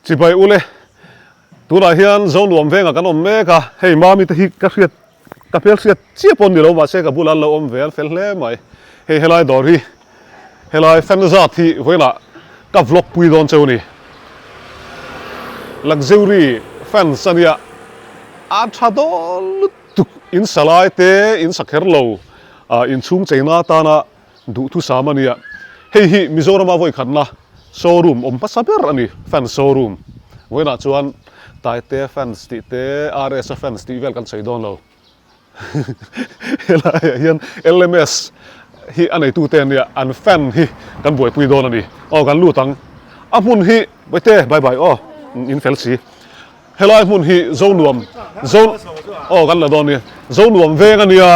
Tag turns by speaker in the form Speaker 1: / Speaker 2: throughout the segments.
Speaker 1: chỉ bay ule tu na hian zone nuam venga kan om me ka hei mami te hi ka hriat ka pel hriat chia pon ni lo ma se ka bulan lo om vel fel hle mai hei helai dor hi helai Fanzart hi voina ka vlog pui don cheu ni luxury fans ania a thadol tuk in salai te in sakher lo in chung cheina ta na du thu samania hei hi Mizoram a voi khatna showroom om pasaber ani fan showroom voina chuan tai te fans ti te RS fans ti vel kan chei don lo helai hian LMS hi anei tu te ania an fan hi kan boi pui don ani kan lu tang a mun hi boite bye bye in felsi helai mun hi zonuam zone kan la don ni zonuam veng ania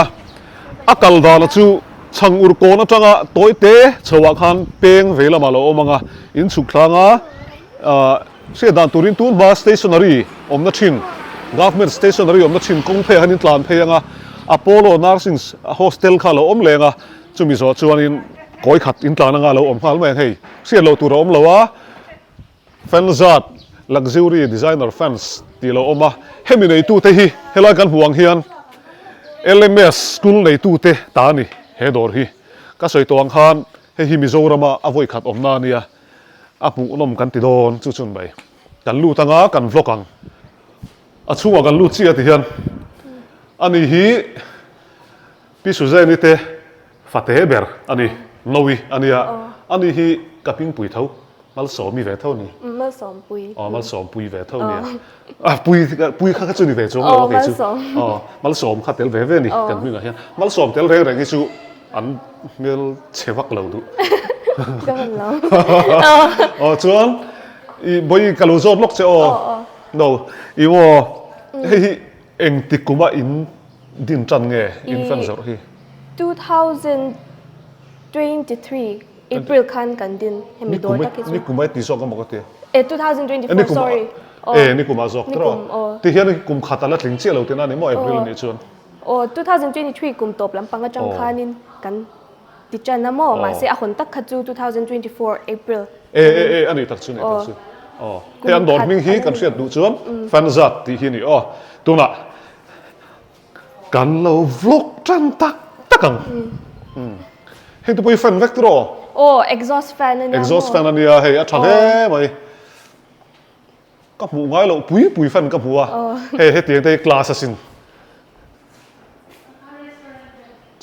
Speaker 1: akal da la chu chang ur ko na tanga toite chhawpchhuak khan peng vela malo omanga in chuklanga se dan turin tun ba stationery omna thin government stationery omna thin kong phe hanin tlan pheyanga Apollo nursing hostel khalo om lenga chumi zo chuanin koi khat in tlan anga lo om khal me hei se lo tur om lowa Fanzart luxury designer fans ti lo oma hemi nei tu te hi helai kan huang hian LMS school nei tu te ta ni he dor hi ka soi tawang khan he hi Mizoram a voi khat om na nia apu nom kan ti don chu chun bai kan lu tanga kan vlogang a chunga kan lu chi ati hian ani hi pisu zai ni te fate ber ani nowi ania ani hi kaping pui thau mal som mi ve thau ni
Speaker 2: mal som pui
Speaker 1: mal som pui ve thau ni pui kha chu ni ve chong lo ke chu mal som kha tel ve ve ni kan mi nga hian mal som tel re re chu an mel chewak lo du
Speaker 2: gan lo
Speaker 1: chuan i boi kalu zot lok che no i wo hei eng tikuma in din chan nge in Fanzart hi
Speaker 2: 2023 April kan din hemi dor ta
Speaker 1: ni kumai ti sok amok te
Speaker 2: 2024 sorry
Speaker 1: ni kuma zok tro ti hian kum khata la tling che lo te na ni mo April ni chuan
Speaker 2: 2023 kum top lampanga changkhanin kan ti chan na mo ma se a hon tak kha chu 2024 April
Speaker 1: ani tak chu ni tak chu he an dor ming hi kan hriat du chuan Fanzart ti hi ni tuna kan lo vlog tran tak takang he tu poi fan vek tro
Speaker 2: exhaust fan
Speaker 1: ania hei a thang he mai ka mu ngai lo pui fan ka bua he tiang te class asin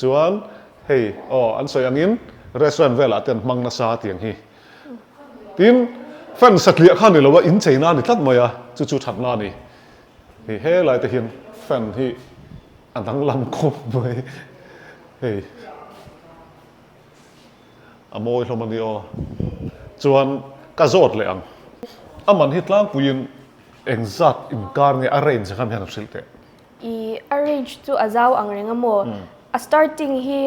Speaker 1: chuan hei an soi angin restaurant vela ten mang na sa tiang hi tin fan saklia khan ni lo in cheina ni tlat maya chu that na ni he lai te hian fan hi an dang lam ko mai hei amoi hlom ani chuan ka zot le ang aman hi tlang puin engzat in kar nge arrange kham hian silte
Speaker 2: I arrange to azau ang renga mo a starting hi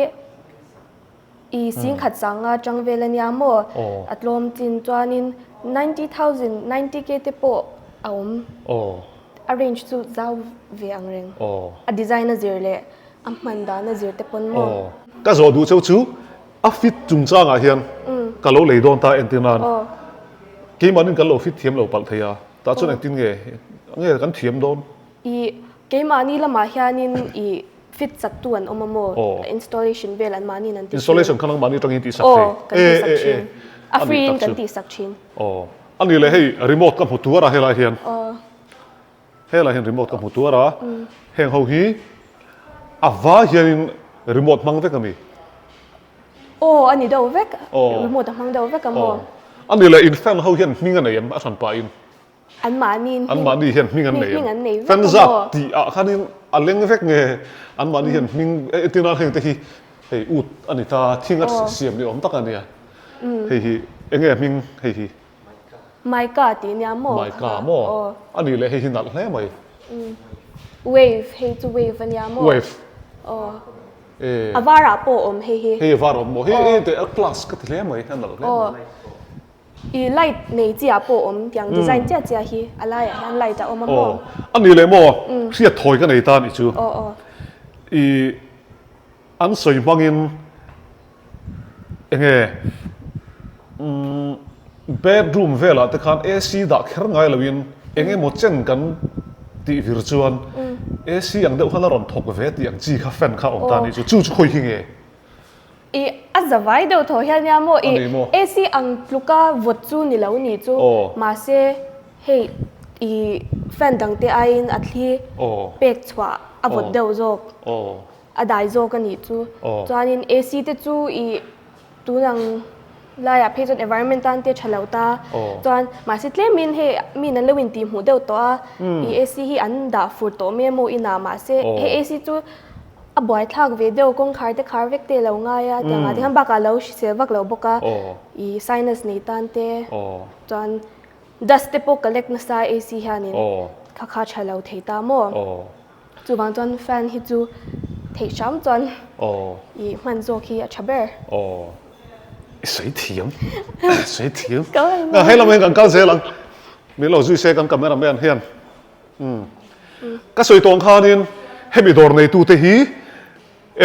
Speaker 2: I sing khat sanga changvelania mo atlom tin chuanin 90k te po aum arrange to zau ve ang reng a designer zirle amanda na zir te pon mo
Speaker 1: ka zo du chu a fit chung changa hian ka lo leidon ta entinan ke manin ka lo fit thiam lo pal theya ta chun actin nge kan thiam don
Speaker 2: I ke mani lama hianin I fit sak tuan omamo installation vel an mani nan
Speaker 1: installation kanang mani tang ti sak the
Speaker 2: a free kan ti sak chin
Speaker 1: ani le hei remote ka phutuara hela hian remote ka phutuara heng ho hi awa hian remote mang ve kami
Speaker 2: ani do vek remote mang do vek amo
Speaker 1: ani le in fan ho hian minga nei a san pa in
Speaker 2: an mani
Speaker 1: hian minga nei Fanzart ti a khanin a leng vek nge an mani hian ming etina heng te hi hei ut ani ta thingat siam ni om tak ania hei enge ming hei
Speaker 2: mai ka ti nya mo
Speaker 1: ani le hei hinal hle mai
Speaker 2: wave hei to wave anya mo
Speaker 1: wave
Speaker 2: avara po om hei
Speaker 1: avara mo hei te a class ka tle mai hanal hle
Speaker 2: I light nei chia po om yang design chia hi alai han light ta om mo
Speaker 1: ani le mo sia thoi ka nei ta ni chu I an soi mangin enge bedroom vela te khan AC da kher ngai lawin enge mo chen kan ti virtual AC ang deuh khala ron thok ve ti ang chi kha fan kha om ta ni chu khoi hi nge
Speaker 2: i azawai deuh tho hian ya mo i
Speaker 1: Ani mo.
Speaker 2: AC ang pluka vot chu ni lo ni chu ma se hei i fan dang te ain athli pek chwa avot deuh jok adai jok ani chu chuanin AC te chu i tunang laya phejot environment tan te chalauta chuan ma se tle min an lewin ti mu deuh to a i AC hi an da fur to me mo ina ma se he AC chu a boy thak ve deuh kong khar te khar vek te lo nga ya tanga ti han ba ka lo se vak lo boka i sinus nei tan te chuan dust te po collect na sa AC hanin kha kha chalo thei ta mo chu bang chuan fan hi chu thei sham chuan i man zo khi a chaber
Speaker 1: 水甜水甜那喺諗起更加寫諗你老師寫緊咁樣咩人聽個水當下呢喺咪dor內度的hi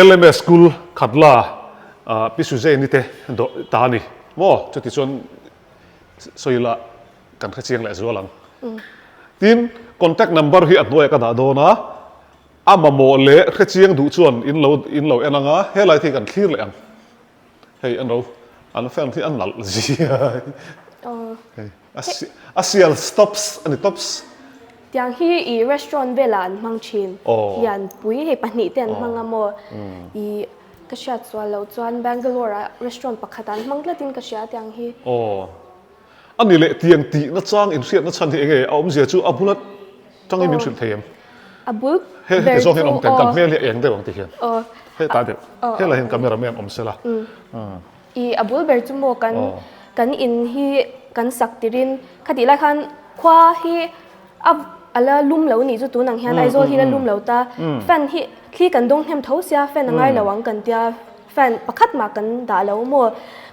Speaker 1: LMS school ขัด啦必須寫呢啲打你麼就啲轉所以啦กันแค่เชียงแหละส่วนหลังทีน contact number ที่อันด้วยกันหาโดนะมาโมเละแค่เชียงดูส่วนอินเราเอ็นงะให้ไรที่กันคลีร์เลยเฮ้ยอันเราอันแฟนที่อันหลับสิอาเซียน stops อันนี้ tops
Speaker 2: อย่างที่อี restaurant เวลามังชินยันปุ้ยให้ปนิเตียนมังอโมอีกษัตริย์ส่วนเราจวนแบงกลอร์ restaurant ปักขัดันมังละตินกษัตริย์อย่างที่
Speaker 1: อันนี้เละเตียงตีนัดจ้างอินเสียนัดชันที่เองเอาไม่เสียจูอับุลัดจ้างอินสุดเทียม
Speaker 2: อับุล
Speaker 1: เฮ้ยส่งให้น้องแต่งกันเมียเลี้ยงได้บางทีเห็นเฮ้ยตาเด็กเฮ้ยเราเห็นกันเมียเราเมียอมเสียละ
Speaker 2: อีอับุลเบอร์จูโมกันอินที่กันสักติรินคดีละคันคว้าที่อะไรลุ่มเหลาหนีจุดตัวหนังเฮียนไอโซที่ละลุ่มเหลาตาแฟนที่กันดงเทมเท้าเสียแฟนง่ายระวังกันเดียแฟนประคัดมากันด่าเหลาโม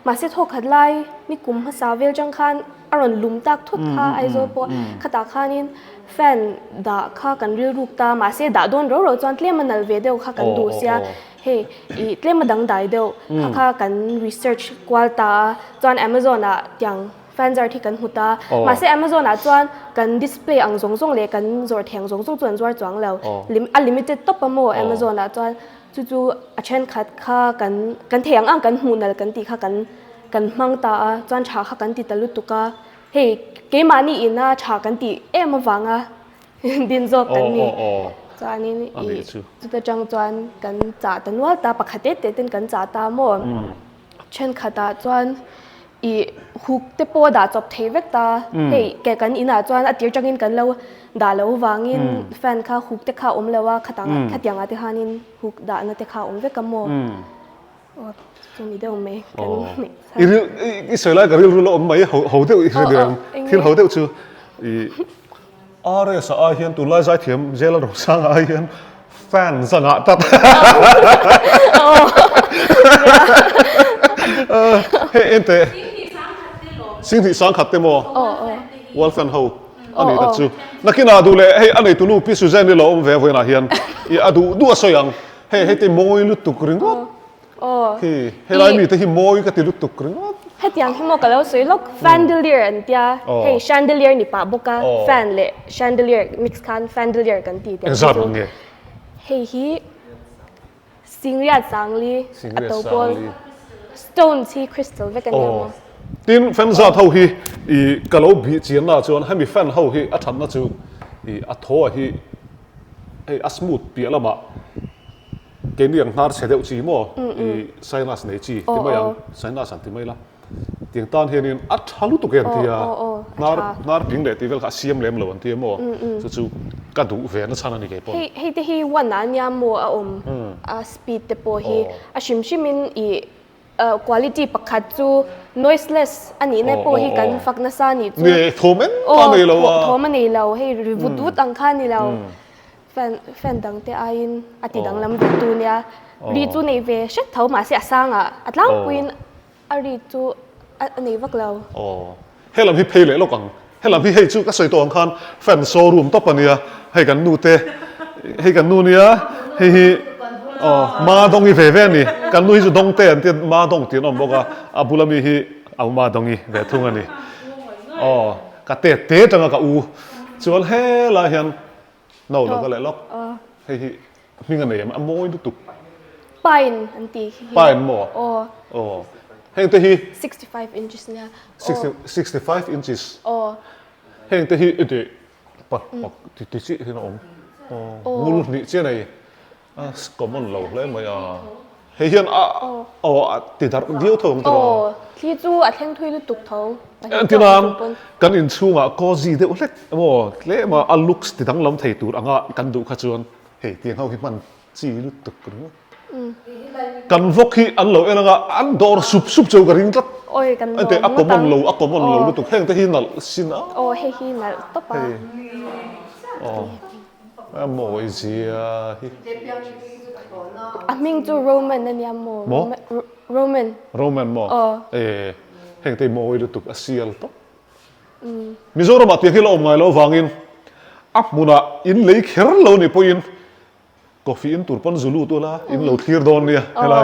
Speaker 2: มาเสียโทขัดไล่มีกลุ่มภาษาเวลจังคันอารมณ์ลุ่มตักทุกข้าไอโซปอขตาข้านินแฟนด่าข้ากันเรียลูกตามาเสียด่าโดนเราจวนเลี้ยมันนัลเวเดียวข้ากันดูเสียเฮ้ยเลี้ยมาดังได้เดียวข้ากัน research กวาลตาจวน Amazon อะอย่างFanzart ที่กันหุตามาเสีย Amazon อะจวนกัน display อังส่งเลยกันจวดแทงส่งจวนจวงแล้วunlimited ตบปะโม Amazon อะจวนจู่ๆอาเช่นขัดข้ากันเถียงอ่างกันหูนัลกันตีข้ากันมังตาจวนชาข้ากันตีตะลุตุกาเฮ้ยเกมานี่อินะชากันตีมาฟังอ่ะดินโซกันนี่จวนนี้จู่ๆจังจวนกันจ่าตันว่าตาปะขัดเตตินกันจ่าตาโมเช่นขัดตาจวนอีหุกเตปอดาจบเทเวกตาเฮ้ยแกกันอินะจวนอติจังอินกันแล้วด่าแล้ววางินแฟนข้าหุกเตข้าอมแล้วว่าขัดยังอาทิฮานินหุกด่านั่นเตข้าอมเวกัมโมจะมีเดิมไหมกัน
Speaker 1: อีสวยเลยกับเรื่องรู้แล้วอมไหมเขาเดียวอีกเรื่องที่เขาเดียวชื่ออะไรสักอาเฮียนตุลาใจเทียมเจริญสร้างอาเฮียนแฟนสง่าตัดเฮ้ยเอ็นเตสิ่งที่สร้างขัดเต็มวอลฟันเฮาอันนี้ตัดจูนักกินอาดูเลยเฮ้ยอันนี้ตุลูพิสูจน์นี่เราอมเวฟนาเฮียนอีอาดูสวยยังเฮ้ยเตมอยลุตุกริงก็เฮ้ยไรมีแต่หิมอยก็ติลุตุกริงก็
Speaker 2: เฮ้ยยังหิมอยก็แล้วสวยลูกแฟนเดลียร์อันเดียเฮ้ยแชนเดลียร์นี่ป่ะบุกะแฟนเลยแชนเดลียร์มิกซ์กันแฟนเดลียร์กันตีเดียวเฮ้ยฮีสิงเรียดสังลีอัตโตบอลสโตนที่คริสตัลเวกันยัง
Speaker 1: ทีนแฟนซาเท่าฮีอีกะโลบีจีนน่ะจวนให้มีแฟนเท่าฮีอัฐันน่ะจูอีอัฐโอฮีไอ้อัสมูดเปียละบะเกนี่ยังนาร์เสด็จจีโมอีไซนัสเนจีที่ไม่ยังไซนัสอันที่ไม่ละเตียงตานเฮียนินอัฐฮัลุตุเกนที่นาร์พิงเดที่เวลข้าเสียมเล็มเลวันที่โมจู่กระดูเวนัชานันนี่เก็บปน
Speaker 2: เฮ้ยที่ฮีวันนั้นยามโมสปีดเตปโอฮีชิมินอีquality ปักขัดจู noiseless อันนี้ในโปรให้กันฟักนัสานี่จู
Speaker 1: เนี่ยโทมันตอนนี้เรา
Speaker 2: โทมันนี่เราให้รีวิวดูตังค่านี่เราแฟนดังเตออินอติดังลำดูตัวเนี่ยรีจูในเวชเท่ามาเสียสร้างอ่ะอัตลังควินอารีจูอันนี้วักเรา
Speaker 1: ให้เราพี่เพลเลยเรากังให้เราพี่ให้จูก็สวยตัวอังคารแฟนโซรูมต๊อปปะเนี่ยให้กันนูเตให้กันนูเนี่ยให้มาดงอีเว่นี่กันนุ้ยจะดงเตนที่มาดงที่น้องบอกว่าอาบุลามีฮีเอามาดงอีเวทุงอันนี้ อ๋อกะเตะเตะจังกะอูชวนเฮลาเฮียนเนาเราก็เลยล็อกเฮ้ยมีเงินไหนมาอโมยตุก
Speaker 2: ปายอันตี
Speaker 1: ปายหมออ๋อเฮงเตฮี
Speaker 2: 65 inches เนี่ย
Speaker 1: 65 inches
Speaker 2: อ๋อ
Speaker 1: เฮงเตฮีเดี๋ยวปักติจิที่น้องอ๋องูนี่เจ้าไหนสกอมันเราเลยมั้ยเฮียนอ๋อติดดาร์เดียวเท่ามั้งตัว
Speaker 2: ที่จู่อัดแท่งทุยลุตุกเท่า
Speaker 1: อันที่นั่นกันอินชูงะก็จีเดียวเล็กโอ้เละมาอัลลุกส์ติดตั้งลำไทยตูอ่ะกันดูขจวนเฮ้ยเตียงเขาที่มันจีลุตุกกันกันวกที่อันเราเองอ่ะอันดอร์ซุบเจ้ากันริงจัด
Speaker 2: โอ้ยกัน
Speaker 1: อันเดียอักกมันเราลุตุกเฮงแต่ที่นั่นสินะ
Speaker 2: โอ้เฮ้ยนั่นต๊อป
Speaker 1: อ๋อโมยจีอ่ะ
Speaker 2: มิงจูโรมันนั่นยังโมโรมัน
Speaker 1: โมเฮงแต่โมยลุตุกอาเซียลต๊อมิโซรามาเตียงที่เราอมไงเราฟังอินอับมุนะอินเลยเขียนเราเนี่ยพออินกาแฟอินตุรปันซูลูตัวละอินเราเทียร์ดอนเนี่ยเฮลา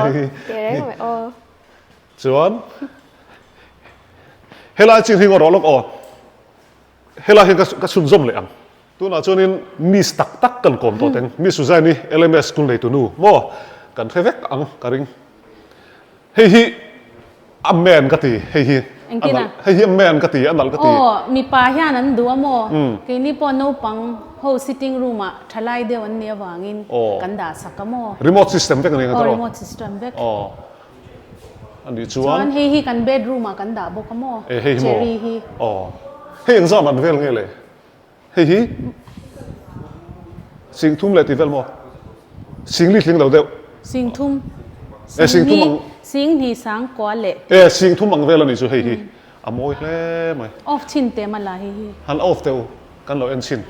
Speaker 1: ส่วนเฮลาจริงที่เราล็อกอ๋อเฮลาเฮงก็ชุนซอมเลยอังตัวน่ะจนอินมีสตักกันก่อนตัวเต็งมีสุดใจนี่ LMS คุณเลยตัวนู้โม่กันเทเวกอังการิงเฮ้ยอเมนกติเฮ้ยให้เฮียแมนกติอันนั้นกติ
Speaker 3: มีปลาเฮียนั้นดูว่าโมกินี่ปอนโนปังโฮซิตติ้งรูมอะทลายเดียววันนี้วางินกันดาสักกโม
Speaker 1: รีโมทซิสเต็มเวกนี่กันตลอด
Speaker 3: รีโมทซิสเต็มเวก
Speaker 1: อันนี้ชวน
Speaker 3: เฮียกันเบดรูมอะกันดาบกโม
Speaker 1: เฮ้ย
Speaker 3: เจรีฮี
Speaker 1: เฮ้ยยังซ้ำมันเวลไงเลยเฮ้ยสิงทุ่มเลยตีเวลโมสิงลิขิงเราเดียว
Speaker 3: สิงทุ่มสิงที่สังกว่าเละ
Speaker 1: สิงทุ่มมังเวลนี่จู่เฮ้ยอโมยเลยไหม
Speaker 3: ออฟชินเตมันละเฮ้ย
Speaker 1: ฮันออฟเดียวกันเราเอ็นชิน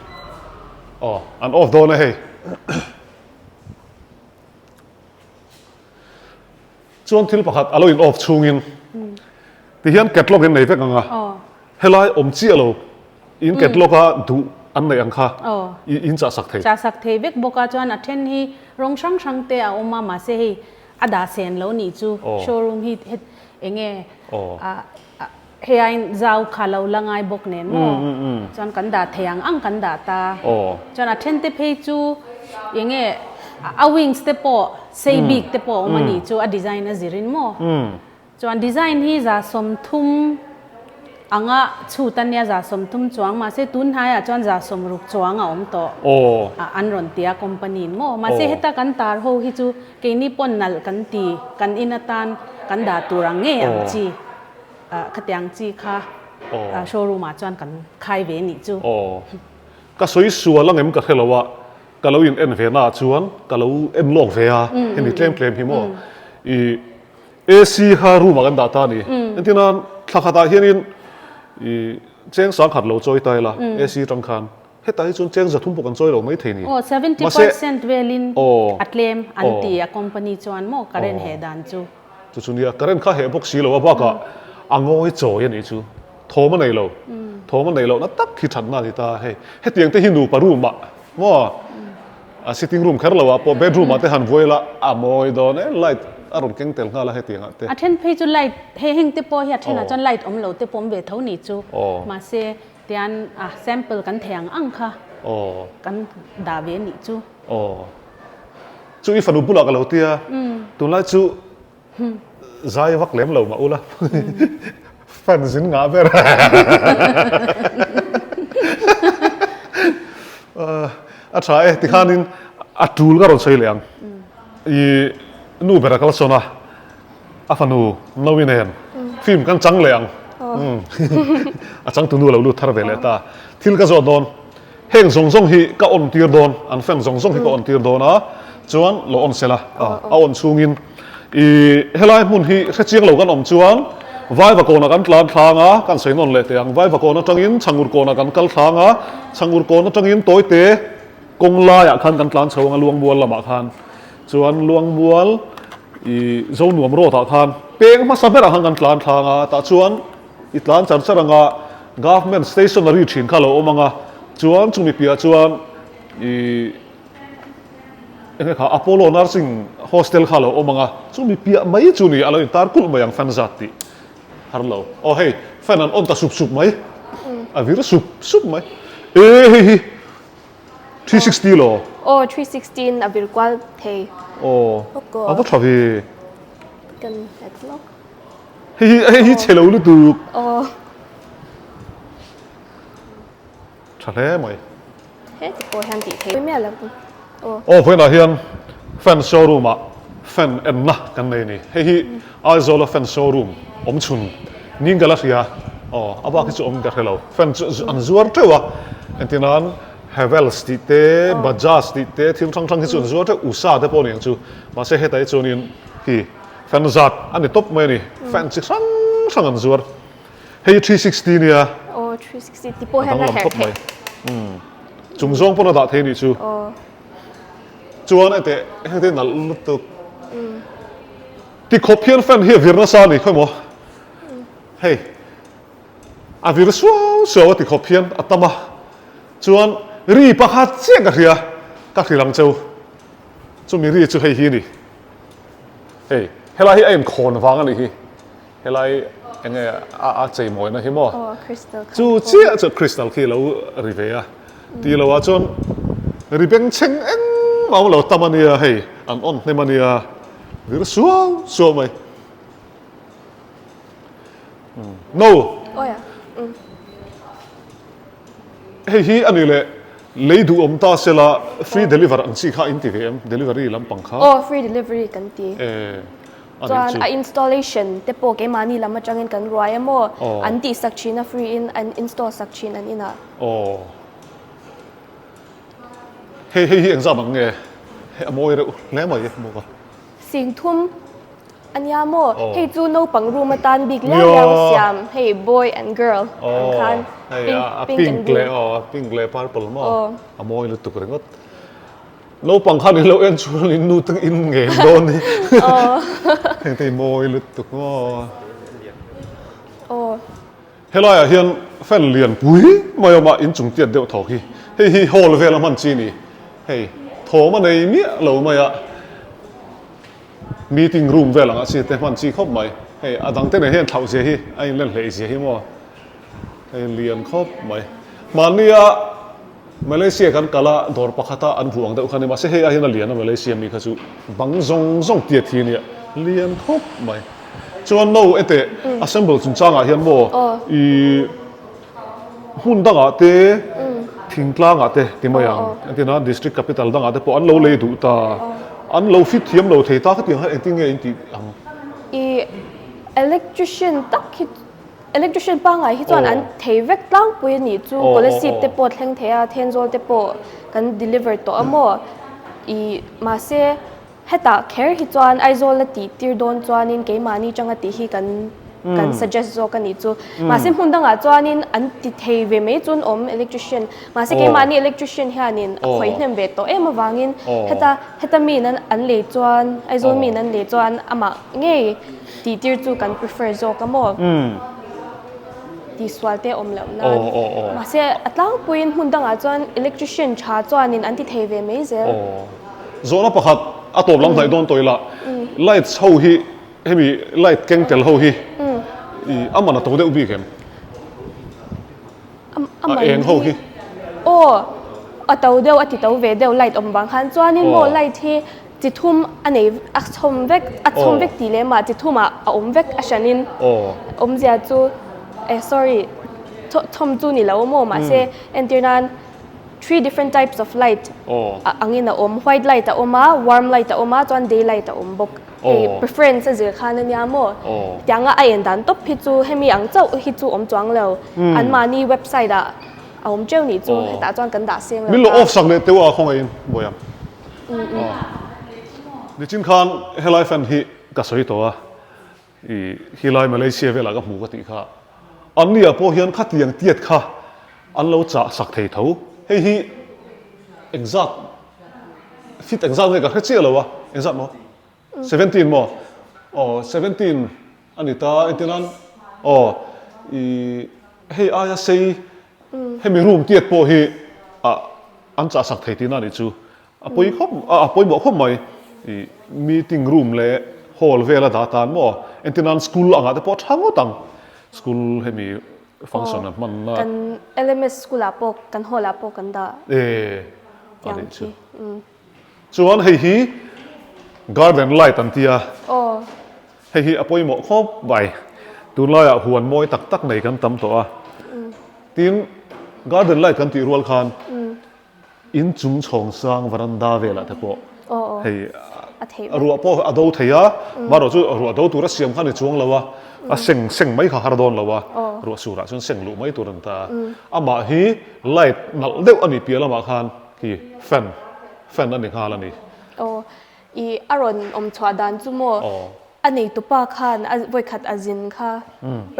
Speaker 1: อันออฟโดนเลยเฮ้ยจวนที่เราพักเราอินออฟชูงินที่เห็นเก็ตล็อกอินไหนเพื่อนกันอ่ะเฮลัยอมจีเราอินเก็ตล็อกอ่ะดูอันไหนอังค่ะอินจะสักเท
Speaker 3: เวกบอกจวนอัทเทนฮีรงช่างเตะออกมาเสียอดาเซนแล้วนี่จูโชว์รูมฮีเองเฮียนเจ้าขาเราละไงบอกเน้นมั้งจนกันดาเทียงอังกันดาตาจนอัทเทนเตเพจูยังไงเอาวิงสเตปอเซบิกเตปอมันนี่จูอัดดีไซน์น่ะจิรินมั้งจนดีไซน์ฮีจะสมทุมอังชูตันเนี่ยจะสมทุมจวงมาเสตุนหายจนจะสมรุกจวงอมโตอันรอนเตียคอมพานีมั้งมาเสเหตุกันตาร์โฮฮิจูเกนี่ปนนัลกันตีกันอินตันกันดาตุรังเงยอังจีขัดยังจีค่ะโชว์รูมมาจวนกันขายเวนิจู
Speaker 1: ก็สวยสวยแล้วไงมันก็เท่าว่าก็เราอินเอ็นเวน่าจวนก็เราเอ็นลองเวียเห็นมีเคลมพี่โมเอซีฮารูมากันดาตานี่อันที่นั้นถ้าขัดเฮียนินเจ้งสังขัดเราจอยตายละเอซีจังคันเฮ้แต่จนเจ้งจะทุ่มปกันจอยเราไม่เท่านี้
Speaker 3: 70%เวลินอัดเลมอันตีคอมพานีจวนโมกระเรนเฮดันจู
Speaker 1: จุดนี้กระเรนข้าเห็นพวกสีเราว่าก็อังโง่จ่อยันนี่จูโทมันในเรานั่นตักคิดฉันน่าที่ตาให้เตียงที่หินดูปารูมะว่าsitting room แค่เราว่าพอ bedroom มาที่หันไว้ละอโมยโดนไลท์อารมณ์เก่งเต็มข้าละให้เตียงอ่ะ
Speaker 3: เทนเพจจุไลท์ให้เฮงเตปอเฮียเทนจนไลท์เราเตปอมเวทเท่านี้จูมาเซเตียนsample กันแทงอังค่ะกันดาเวนี่จู
Speaker 1: จูอีฟันุบุลกันเราเตียตัวไลท์จูใจวักเลี้ยมเรามาอุละแฟนสินงาเบร่อาชายที่ข้านินอัดรูลก็เราใช้เลี้ยงนู่นเป็นอะไรกันนะอาฟันูนวินเอนฟิล์มกันจังเลี้ยงจังตัวนู้นเราดูทาร์เวลตาที่เราก็จะโดนเฮงส่งฮีก็อ่อนตีร์โดนอันแฟนส่งฮีก็อ่อนตีร์โดนจวนเราอ่อนเสละอ่อนสูงินเฮลัยมุนฮีเชียงเรากันจวนไว้ปะโกนักันกลางทางกันใส่นนเลยแต่ยังไว้ปะโกนัจังอินช่างอุรโกนักันกลางทางช่างอุรโกนัจังอินตัวเตะกงลายคันกันกลางเชาวงลวงบัวละมาคันจวนลวงบัวเจ้าหนุ่มโรตาคันเป่งมาสัมผัสกันกลางทางแต่จวนอีกหลานจันทร์งา government stationary ถิ่นข้าเราอมังจวนจุมีเปียจวนเองค่ะ Apollo Nursing Hostel ข้าเราอมังจุมีเปียไม่จุนี่อะไรตาร์กุลมาอย่าง Fanzart ฮัลโหลโอ้เฮ้ยแฟนนั้นอ่อนตาสุบๆไหม à vì nó sụp mấy ê 360 lo
Speaker 2: 316 a virtual thei
Speaker 1: à bắt thằng gì
Speaker 2: kan headlock
Speaker 1: hi chơi lâu được thật thế mày
Speaker 2: he ti po han ti thei me la
Speaker 1: với nào hiện fan showroom à fan em na cái này nè hi ai rồi là fan showroom chun nhìn cái là gì à aba cái chỗ cái hello fan anh zuar thế à anh tin anh Havels đi té Bajaj đi té thêm thăng cái chỗ zuar thế USA thế bao nhiêu chú mà sẽ hết tại chỗ này hi Fanzart anh ấy top mấy nè fan chỉ sang anh zuar hey 360 nè
Speaker 2: 360 ti po han la hair thei
Speaker 1: chúng zong phong đã thấy nè chú chuan anh te nal lut tu ti kopian fan hi virna sa ni khomo hey a vir so ti kopian atama chuan ri pakhat che ka ria ka khilang cheu chu mi ri chu hei hi ni hey helai hi ain khon wang ani hi helai enge a chei moi na hi mo
Speaker 2: crystal
Speaker 1: chu chia chu crystal khi lo ri ve a ti lo a chuan ri beng cheng en mau lo tamania hey an on ne mania vir so mai no
Speaker 2: ya
Speaker 1: hey hi ani le leidu ta sela free deliver an chi kha in ti vm delivery lam pang kha
Speaker 2: free delivery kan ti
Speaker 1: ani
Speaker 2: chuan a installation te po ke mani lama changin kan ruai amo an ti sak china free in an install sak chin an ina
Speaker 1: hey exam ang nge amoy re le mai mo ka
Speaker 2: sing thum anya mo hey chu no pang room atan big la yaw siam hey boy and girl ang khan
Speaker 1: pink le purple mo amoy lu tuk rengot no pang khan lo en chu ni nu tang in nge don ni hey te moy lu tuk mo hello ya hian fan lian pui mai ma in chung tiat deuh tho hi hey hol vela man chi ni hey thô mà này mía lâu mày ạ meeting room về là ngã xe tên phần chi khóc mày hey đang tên này hiện thảo gì hi anh lên lệ gì hi mà hey liền khóc mày mà nia Malaysia kan kala dor pakhata an buang deuh khani ma se he a hian lian Malaysia mi khachu bang zong tiat hi ni lian khóc mày chuan no ete assemble chung changa hian mo I hun danga te thingtlang ate timayang antina district capital dang ate po an lo le du ta an lo fit thiam lo thei ta ka tiang ha enting nge inti ang
Speaker 2: I electrician pa ngai hi chuan an thei vek tlang pui ni chu policy te po thleng thea thenjol te po kan deliver to amo I ma se heta care hi chuan aizol la ti tir don chuanin ke mani changa ti hi kan suggest zo kan ni chu ma se hundanga chuanin an ti thei ve me chun electrician ma se ke mani electrician hianin khoi hnem ve to em awangin heta mi nan an le chuan aizol mi nan le chuan ama nge ti tir chu kan prefer zo ka mo ti swalte om lam na ma se atlang puin hundanga chuan electrician cha chuanin an ti thei ve me zel
Speaker 1: zona pakhat atop lam thai don toila light ho hi hemi light kengtel ho hi I amana to deuh bi kem eng ho hi
Speaker 2: atau deuh ati to ve deuh light om bang han chuanin mo light hi chi thum anei a chhom vek ti le ma chi thuma a om vek a shanin om zia chu sorry thom chu ni lo mo ma se entirnan 3 different types of light angin a white light a oma warm light a oma chuan daylight a bok preference zir khan ania mo tianga a en dan top hi chu hemi ang chau hi chu om chuang lo an mani website a om cheu ni chu heta chuan kan da seng lo
Speaker 1: min lo off sak le tewa khong in boyam ni chin khan helai fan hi ka soi to a I hilai Malaysia vela ka mu ka ti kha an nia po hian khatiang tiat kha an lo cha sak thei tho hei hi exact fit exact ne ka khachi lo wa exact mo 17 mo 17 anita itinan hei aya sei hemi room tiat po hi an cha sak thei tina ni chu apoi mo khom mai meeting room le hall vela da tan mo entinan school anga te po thango tang school hemi function man na
Speaker 2: kan LMS school apok kan hol apok kan da
Speaker 1: ani chu chuan hi garden light an tia hi apoi mo khop bai tu la ya huan moi tak tak nei kan tam to a tin garden light kan ti rual khan in chung chhong sang veranda vela te po hei ruwa po ado theya maro chu ruwa do tura siam khan ni chuang lawa a seng mai kha har don lawa ruwa sura chun seng lu mai turan ta ama hi light nal deuh ani piala ma khan ki fan ani khala ani
Speaker 2: i aron chwa dan chu mo ani tupa khan voi khat azin kha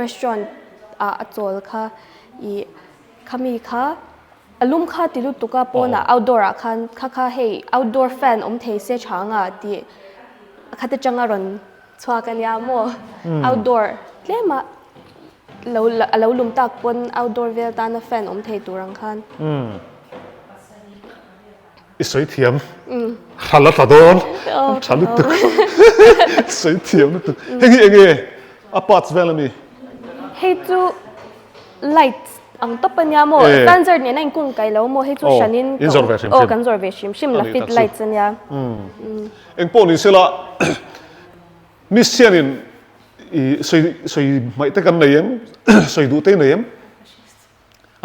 Speaker 2: restaurant a chol kha i khami kha alum kha tilu tuka pona outdoor khan kha hey outdoor fan thei se changa ti khata changa ron chwa kan ya mo outdoor lema lo lum tak pon outdoor vel ta na fan thei turang khan
Speaker 1: isoi thiam hala ta don chalu tu isoi thiam tu hei enge apart velani
Speaker 2: hei chu light ang topanya mo Fanzart ni nang kung kai lo mo hei chu shanin conservation shim la fit lights anya
Speaker 1: eng po ni sela mission i soi mai te kan nei em soi du te nei em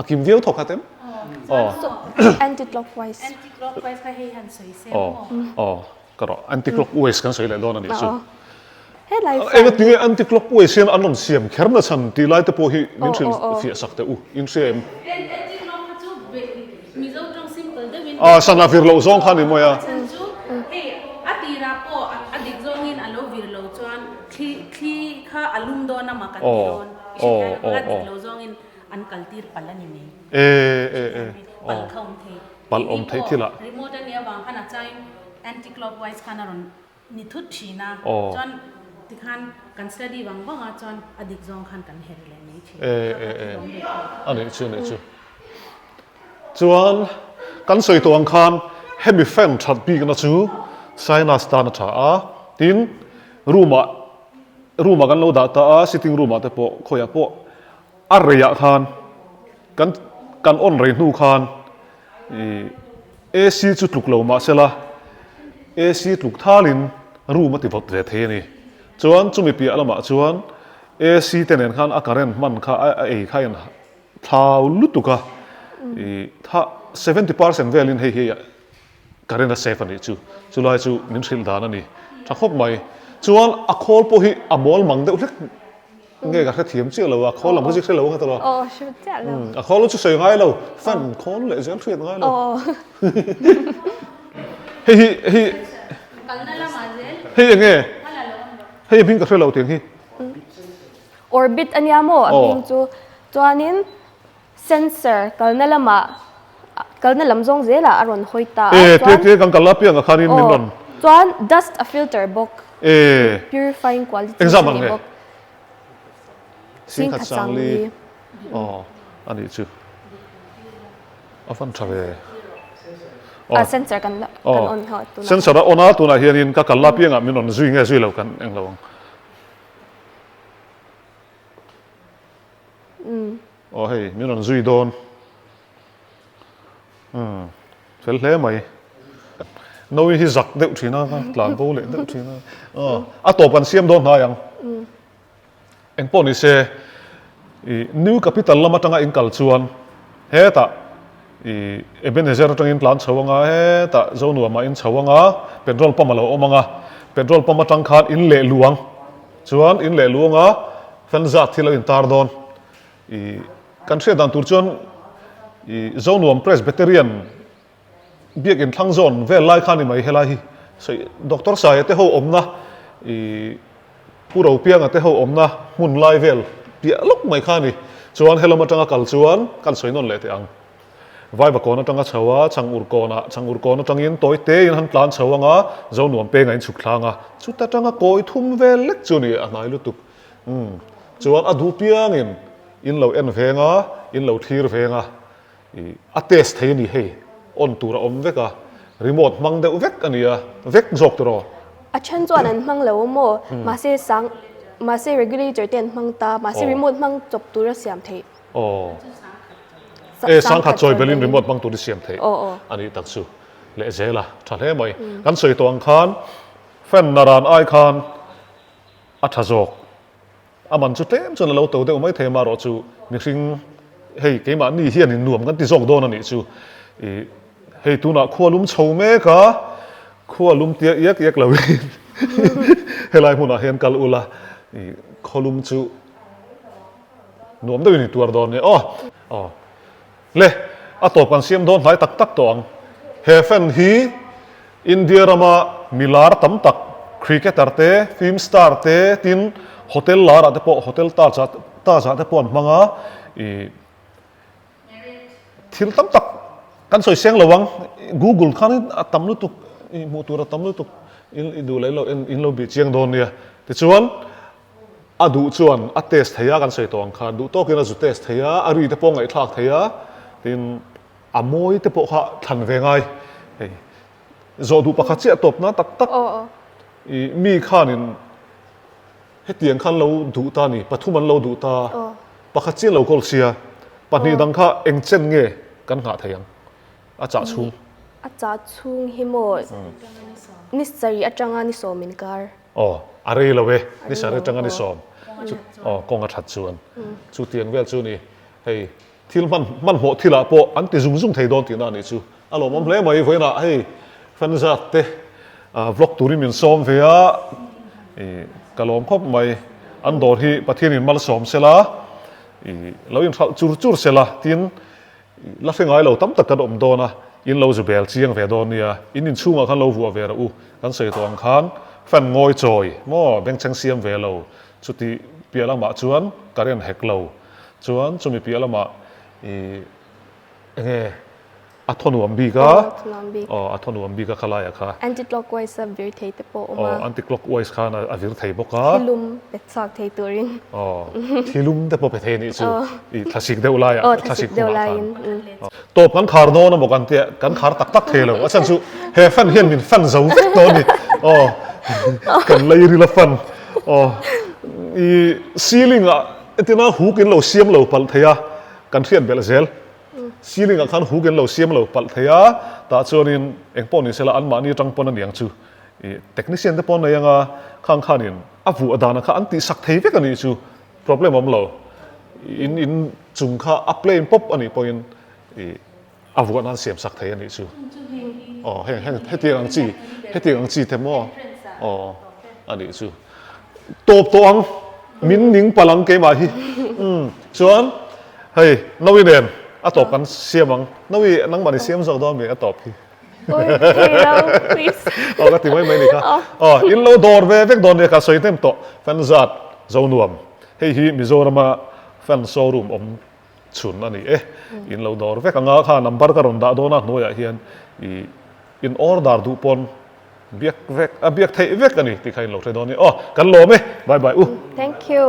Speaker 1: akim viau thokatem
Speaker 2: anti-clockwise
Speaker 3: ka hei han soi se
Speaker 1: karo anti-clockwise kan soi le don ani chu
Speaker 2: hey life
Speaker 1: eng ti anti-clockwise sian anon siam kherna chan ti lai te po hi min thil fi sakte u in sem
Speaker 3: anti-clock chu mi zo tong simple de win
Speaker 1: sana vir lo zong khan ni moya
Speaker 3: chu hey atira po adik zong in alo vir lo chuan khi kha alum do na makan don adik lo zong in an kaltir palani nei pal khom the
Speaker 1: pal om the thila
Speaker 3: remote ni awang khana chai anti clockwise khana ron ni thut thina chon tikhan kan study wang wanga chon adik zong khan kan herle nei thi
Speaker 1: ani chu chuan kan soi to ang khan hemi fan that bi na chu saina stan tha a tin ruma kan lo da ta a sitting room ate po khoya po arya khan kan on rei nu khan AC chu tluk lo ma sela AC tluk thalin room ati vot ve the ni chuan chumi pi alama chuan AC tenen khan a current man kha a ei khain thau lutuka tha 70% velin hei current a safe ani chu lai chu nim thil dan ani tha khop mai chuan a khol po hi a mol mang deuh hlek nghe cả thiếm chưa lâu à khó làm cái gì sẽ lâu hết rồi
Speaker 2: shoot that lo
Speaker 1: à khó lúc chơi ngay lâu phần khó lại dễ chuyện ngay lâu hi nghe hi pin cả lâu tiếng hi
Speaker 2: orbit anya mo pin chu chuanin sensor kalna lam zong zela aron hoita
Speaker 1: te kan kala piang ka khanin min ron
Speaker 2: chuan dust a filter bok purifying quality
Speaker 1: example nge
Speaker 2: Sinh khát sang li
Speaker 1: ani chu afan thave
Speaker 2: sensor kan on ha tu
Speaker 1: sensor ona tu na hianin ka kala pianga min on zui nge zui lo kan eng lo hei min on zui don fel hle mai noi hi zak deuh thina ka tlan bo le deuh thina a to pan siam don ha yang eng po ni se new capital lama tanga in kalchuan he ta ebenezer tangin plan chawanga he ta zonu ma in chawanga petrol pump lo omanga petrol pump tang khan in le luang chuan in le luanga Fanzart thilo in tar don kan se dan tur chuan zonu presbyterian biak in thlang zon vel lai khan ni mai helai hi so doctor sai te ho omna puro piang ate ho omna mun lai vel pia lok mai khani chuan helama tanga kal chuan kan soinon le te ang vai ba kona tanga chawa changur kona tangin toy te in han plan chawanga zonuam pe ngain chuklanga chuta tanga koi thum vel lek chuni anai lutuk chuan adu piang in lo en venga in lo thir venga a test thei ni he on tura om veka remote mang deuh vek ania vek jok tro
Speaker 2: a chen chuan an hmang lo mo ma se regulator ten hmang ta ma se remote hmang chop tura siam thei
Speaker 1: โอ้สังขัดจอยเบลินรีโมทบางตัวที่เสียมเทอันนี้ตักสูเลเจล่ะทัดให้ไหมกันสวยตัวอังคารแฟนนารานไอคานอัฐจกมันจุดเต็มจนเราตัวเดียวไม่เทมารอจูนึกถึงเฮ้ยเกี่ยมันนี่เฮียนี่หน่วมกันที่จกโดนนั่นนี่จูเฮ้ยตัวน่ะขั้วลุ่มโชว์เมกะขั้วลุ่มเตี้ยเอียกเลยเฮ้ยไรหุ่นอ่ะเห็นกัลอุละขั้วลุ่มจูหน่วมได้ยินตัวโดนเนี่ยอ๋อเล่อะตบกันเสียมโดนหลายตักตองเฮฟเฟนฮีอินเดียรามามิลาร์ตั้มตักคริกเก็ตเตะฟิล์มสตาร์เตะตินโฮเทลลาร์เตะโปโฮเทลตาจัดเตะปอนมังอ่ะทิลตั้มตักกันสวยเสียงระวัง Google คันนี้ตั้มลุตุกมูตัวตั้มลุตุกดูเลยเราอินเราบีเจียงโดนเนี่ยแต่ชวนดูชวนเทสเทียกันสวยตัวอังคารดูโต๊ะกินเราจุดเทสเทียรีเตะปองไอ้ทักเทียตินมวยเตะปองเขาทันเวงไงจอดูปากเจี๊ยตบนะตักมีข้านินให้เตียงขันเราดูตานี่ปทุมันเราดูตาปากเจี๊ยเราโกลเซียปัจจุบันข้าเอ็งเจนเง่กันหาเทียงอาจารย์ชุง
Speaker 2: ฮิโมนิสัยอาจารย์นิสอมินการ
Speaker 1: อะไรเราเว้นิสัยอาจารย์นิสอมกองอาถัดชวนชุดเตียงเวลชุนี่ให้ที่มันหัวที่ละโปอันที่ซุ่มไทยโดนที่นั่นนี่ชูอารมณ์มันเพลย์มาอีกเว้ยนะให้ฟันจัดเตะวล็อกตุริมินซ้อมเวียกะลอมครบไม่อันโดดที่ประเทศนี้มาซ้อมเสละเรายังจูเสละที่ลักษณะเราตั้มตะกระดมโดนะอินเราจะเบลเชียงเวดอนเนี่ยอินชูมาขันเราหัวเวรกันเสียตัวอังคารแฟนงอยจอยมั่วแบงเชงเซียมเวเราชุดที่เปียละมาชวนการเรียนเฮกเราชวนจะมีเปียละมาอัทนวมบีกะอัทนวมบีกะขลายค่ะ
Speaker 2: anti clockwise วิร์เทย์เตปโอมา
Speaker 1: anti clockwise ค่ะนะวิร์เทย์บอกค่ะ
Speaker 2: ทิลุมเป็ดสักเทย์ตัวริน
Speaker 1: ทิลุมเตปเป็ดเทนี่จูคลาสสิกเดวไลน์
Speaker 2: คลาสสิกเดวไลน์
Speaker 1: ตบกันคาร์โนนะบอกกันเตะกันคาร์ตักเทเลยว่าฉันชูเฮฟันเฮียนมินฟันเจ้าตัวนี้กันเลยรีละฟันซีลิงอ่ะที่น่าหูกินเราเสียมเราปัลเทียกันเทียนเบลเซลซีลิงขันหูกันเราเสียมเราปัลเทียแต่ชวนนี้เองปนนี่เสละอันมานี่จังปนนั่นอย่างชูเทคนิคเซนต์ปนนี่ยังข้างข้านี่อาวูอดานะข้าอันติสักเทวิกันนี่ชู problem ของเราอินจุงข้าอัพเลนป๊อปอันนี้ปนอาวูนั้นเสียมสักเทอันนี้ชูให้เตียงจีเทมออันนี้ชูตบตัวอังมินนิงพลังเกมาฮีส่วนเฮ้ยนวีเดนตบกันเสียมังนวีนังมันเสียมสองดอมมีตบฮี
Speaker 2: โอ้ยเฮ้ยเรา please
Speaker 1: ก็ติไม่นี่ค่ะอินโลดอร์เวกโดนเนี่ยก็สวยเต็มโตแฟนจัดเจ้านวมเฮ้ยมิโซรามาแฟนโซรูมชุนอันนี้อินโลดอร์เวกงาข้านัมบาร์การุนดาโดนัทโนยาเฮียนอินออร์ดาร์ดูปนเบียกเทเวกกันนี่ที่ใครหลอกใครโดนนี่กันโลไหมบาย
Speaker 2: thank you